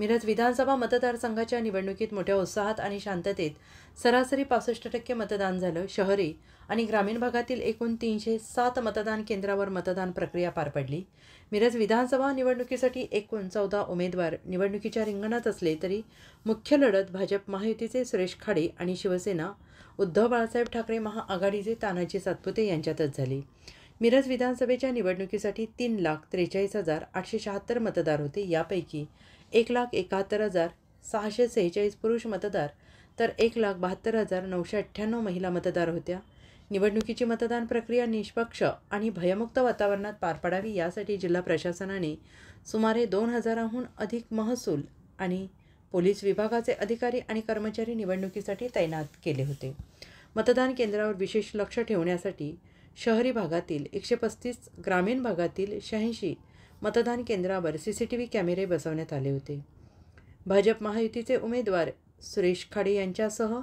मिरज विधानसभा मतदारसंघाच्या निवडणुकीत मोठ्या उत्साहात आणि शांततेत सरासरी 65% मतदान झालं। शहरी आणि ग्रामीण भागातील एकूण 307 मतदान केंद्रावर मतदान प्रक्रिया पार पडली। मिरज विधानसभा निवडणुकीसाठी एकूण 14 उमेदवार निवडणुकीच्या रिंगणात असले तरी मुख्य लढत भाजप महायुतीचे सुरेश खाडे आणि शिवसेना उद्धव बाळासाहेब ठाकरे महाआघाडीचे तानाजी सातपुते यांच्यातच झाली। मिरज विधानसभेच्या निवडणुकीसाठी 3,73,876 मतदार होते। यापैकी 1,71,646 पुरुष मतदार तर 1,72,998 महिला मतदार होत्या। निवडणुकीची मतदान प्रक्रिया निष्पक्ष आणि भयमुक्त वातावरणात पार पडावी यासाठी जिल्हा प्रशासनाने सुमारे 2,000हून अधिक महसूल आणि पोलीस विभागाचे अधिकारी आणि कर्मचारी निवडणुकीसाठी तैनात केले होते। मतदान केंद्रावर विशेष लक्ष ठेवण्यासाठी शहरी भागातील 135, ग्रामीण भागातील 86 मतदान केंद्रावर CCTV कॅमेरे बसवण्यात आले होते। भाजप महायुतीचे उमेदवार सुरेश खाडे यांच्यासह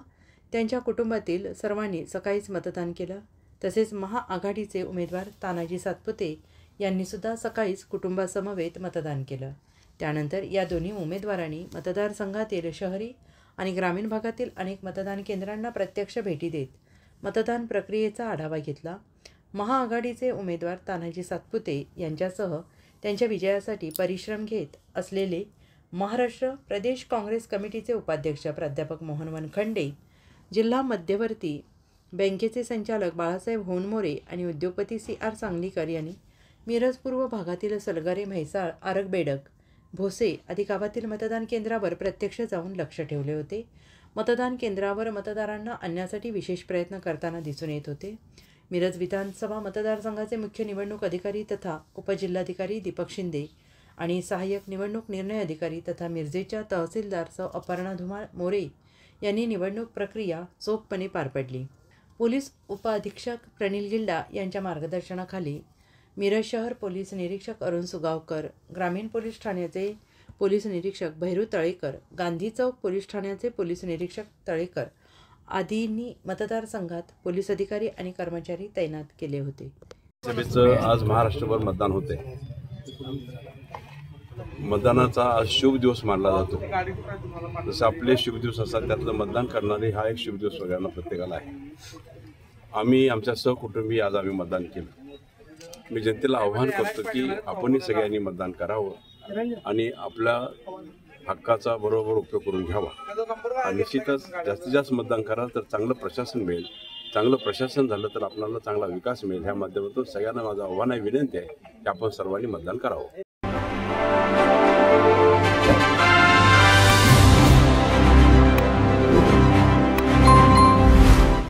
त्यांच्या कुटुंबातील सर्वांनी सकाळीच मतदान केलं। तसेच महाआघाडीचे उमेदवार तानाजी सातपुते यांनीसुद्धा सकाळीच कुटुंबासमवेत मतदान केलं। त्यानंतर या दोन्ही उमेदवारांनी मतदारसंघातील शहरी आणि ग्रामीण भागातील अनेक मतदान केंद्रांना प्रत्यक्ष भेटी देत मतदान प्रक्रियेचा आढावा घेतला। महाआघाडीचे उमेदवार तानाजी सातपुते यांच्यासह त्यांच्या विजयासाठी परिश्रम घेत असलेले महाराष्ट्र प्रदेश काँग्रेस कमिटीचे उपाध्यक्ष प्राध्यापक मोहन वनखंडे, जिल्हा मध्यवर्ती बँकेचे संचालक बाळासाहेब होनमोरे आणि उद्योगपती CR सांगलीकर यांनी मिरज पूर्व भागातील सलगरे, म्हैसाळ, आरगबेडक, भोसे आदी गावातील मतदान केंद्रावर प्रत्यक्ष जाऊन लक्ष ठेवले होते। मतदान केंद्रावर मतदारांना आणण्यासाठी विशेष प्रयत्न करताना दिसून येत होते। मिरज विधानसभा मतदारसंघाचे मुख्य निवडणूक अधिकारी तथा उपजिल्हाधिकारी दीपक शिंदे आणि सहाय्यक निवडणूक निर्णय अधिकारी तथा मिरजेच्या तहसीलदार सौ अपर्णा धुमाळ मोरे यांनी निवडणूक प्रक्रिया चोखपणे पार पडली। पोलीस उपअधीक्षक प्रनिल गिल्डा यांच्या मार्गदर्शनाखाली मिरज शहर पोलीस निरीक्षक अरुण सुगावकर, ग्रामीण पोलीस ठाण्याचे पोलीस निरीक्षक भैरू तळेकर, गांधी चौक पोलीस ठाण्याचे पोलीस निरीक्षक तळेकर आदींनी मतदारसंघात पोलीस अधिकारी आणि कर्मचारी तैनात केले होते। सभेचं आज महाराष्ट्रभर मतदान होते। मतदानाचा आज शुभ दिवस मानला जातो। जसं आपले शुभ दिवस असतात त्यातलं मतदान करणारे हा एक शुभ दिवस सगळ्यांना प्रत्येकाला आहे। आम्ही आमच्या सहकुटुंबी आज आम्ही मतदान केलं। मी जनतेला आव्हान करतो की आपणही सगळ्यांनी मतदान करावं आणि आपल्या हक्काचा बरोबर उपयोग करून घ्यावा। आणि निश्चितच जास्तीत जास्त मतदान कराल तर चांगलं प्रशासन मिळेल। चांगलं प्रशासन झालं तर आपल्याला चांगला विकास मिळेल। ह्या माध्यमातून सगळ्यांना माझं आव्हान आहे, विनंती आहे की आपण सर्वांनी मतदान करावं।